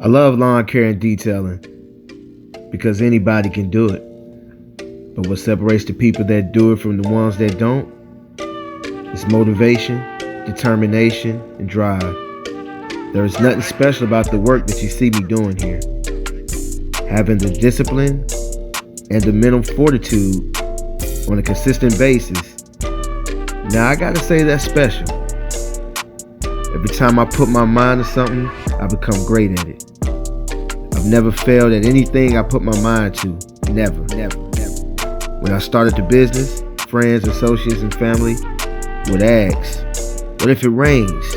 I love lawn care and detailing because anybody can do it. But what separates the people that do it from the ones that don't is motivation, determination, and drive. There is nothing special about the work that you see me doing here. Having the discipline and the mental fortitude on a consistent basis. Now I gotta say that's special. Every time I put my mind to something, I become great at it. I've never failed at anything I put my mind to. Never. When I started the business, friends, associates, and family would ask, what if it rains?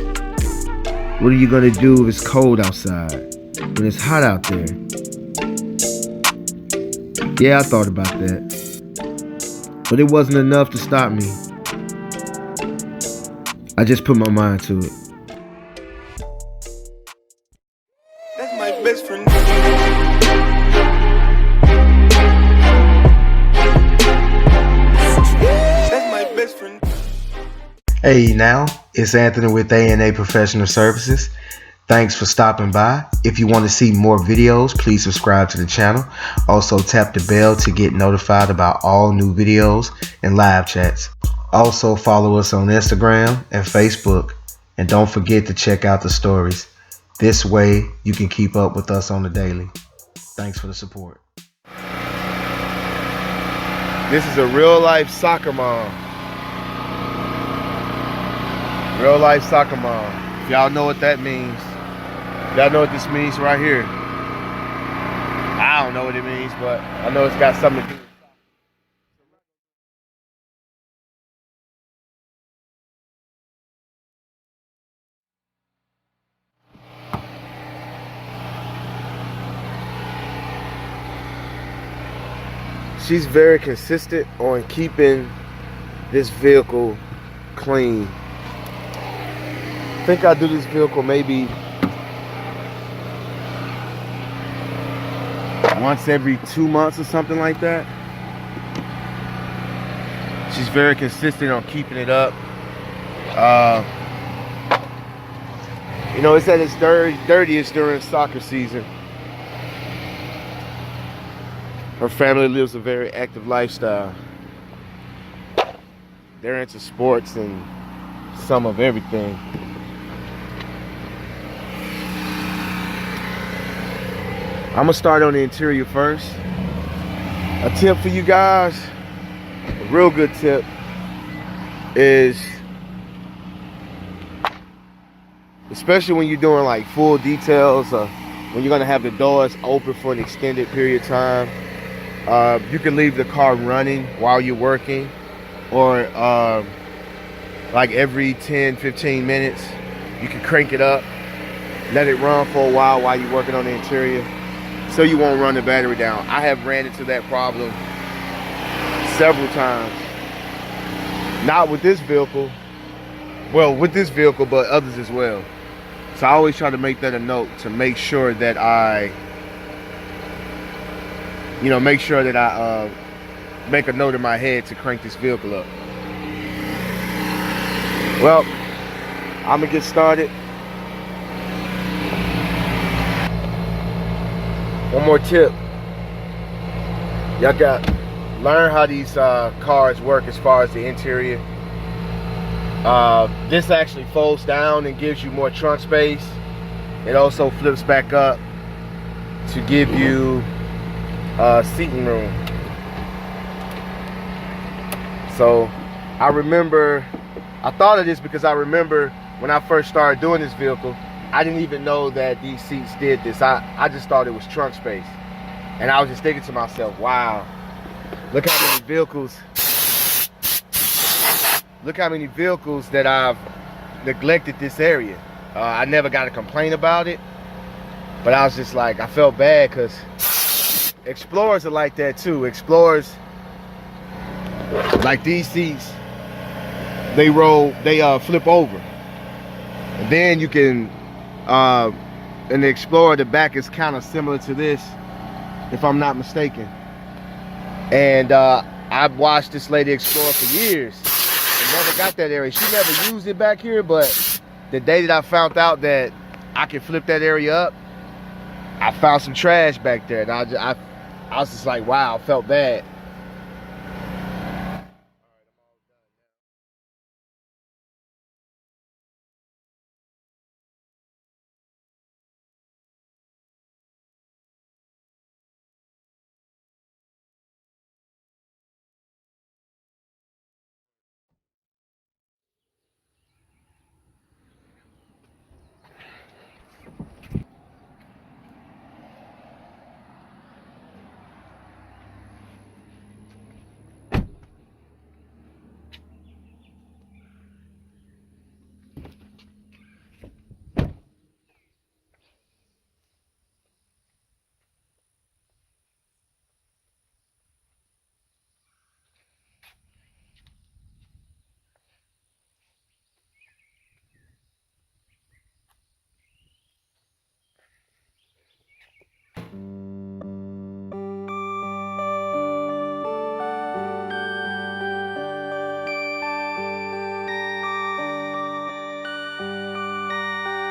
What are you gonna do if it's cold outside? When it's hot out there? Yeah, I thought about that. But it wasn't enough to stop me. I just put my mind to it. That's my best friend. That's my best friend. Hey now, it's Anthony with A&A Professional Services. Thanks for stopping by. If you want to see more videos, please subscribe to the channel. Also tap the bell to get notified about all new videos and live chats. Also follow us on Instagram and Facebook. And don't forget to check out the stories. This way you can keep up with us on the daily. Thanks for the support. This is a real life soccer mom. Real life soccer mom. If y'all know what that means. Y'all know what this means right here. I don't know what it means, but I know it's got something to do. She's very consistent on keeping this vehicle clean. I think I do this vehicle maybe once every 2 months or something like that. She's very consistent on keeping it up. You know, it's at its dirtiest during soccer season. Her family lives a very active lifestyle. They're into sports and some of everything. I'm gonna start on the interior first. A tip for you guys, a real good tip, is especially when you're doing like full details, when you're gonna have the doors open for an extended period of time. You can leave the car running while you're working, or like every 10-15 minutes you can crank it up, let it run for a while you're working on the interior, so you won't run the battery down. I have ran into that problem several times. Not with this vehicle, well, with this vehicle, but others as well. So I always try to make that a note to make sure that I make a note in my head to crank this vehicle up. Well, I'm gonna get started. One more tip. Y'all got learn how these cars work as far as the interior. This actually folds down and gives you more trunk space. It also flips back up to give you seating room. So I thought of this because I remember when I first started doing this vehicle, I didn't even know that these seats did this. I just thought it was trunk space. And I was just thinking to myself, wow, look how many vehicles that I've neglected this area. I never got a complaint about it, but I was just like, I felt bad because Explorers are like that too. Explorers, like these seats, they flip over. And then you can, in the Explorer, the back is kind of similar to this, if I'm not mistaken. And I've watched this lady explore for years and never got that area. She never used it back here, but the day that I found out that I could flip that area up, I found some trash back there, and I was just like, wow, I felt bad.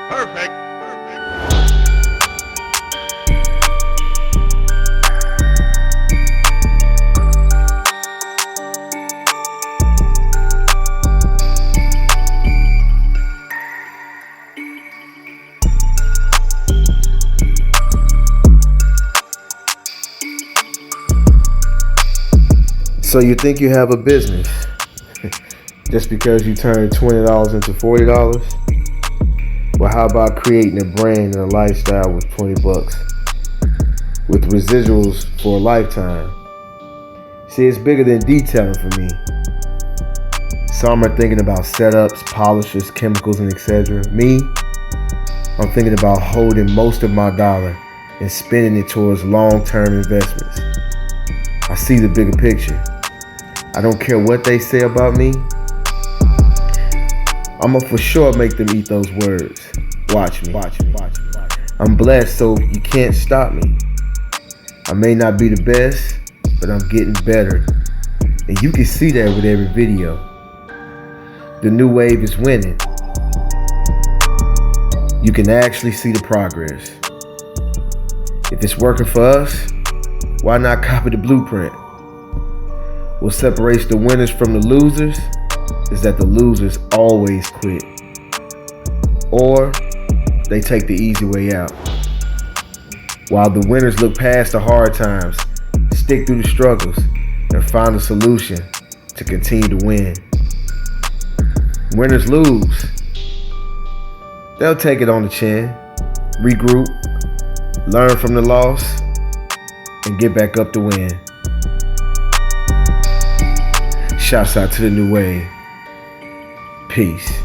Perfect. So you think you have a business just because you turned $20 into $40? Well, how about creating a brand and a lifestyle with 20 bucks with residuals for a lifetime? See, it's bigger than detailing for me. Some are thinking about setups, polishers, chemicals, and etc. Me, I'm thinking about holding most of my dollar and spending it towards long-term investments. I see the bigger picture. I don't care what they say about me. I'ma for sure make them eat those words. Watch me. I'm blessed, so you can't stop me. I may not be the best, but I'm getting better. And you can see that with every video. The new wave is winning. You can actually see the progress. If it's working for us, why not copy the blueprint? What separates the winners from the losers is that the losers always quit. Or they take the easy way out. While the winners look past the hard times, stick through the struggles, and find a solution to continue to win. Winners lose. They'll take it on the chin, regroup, learn from the loss, and get back up to win. Shouts out to the new wave. Peace.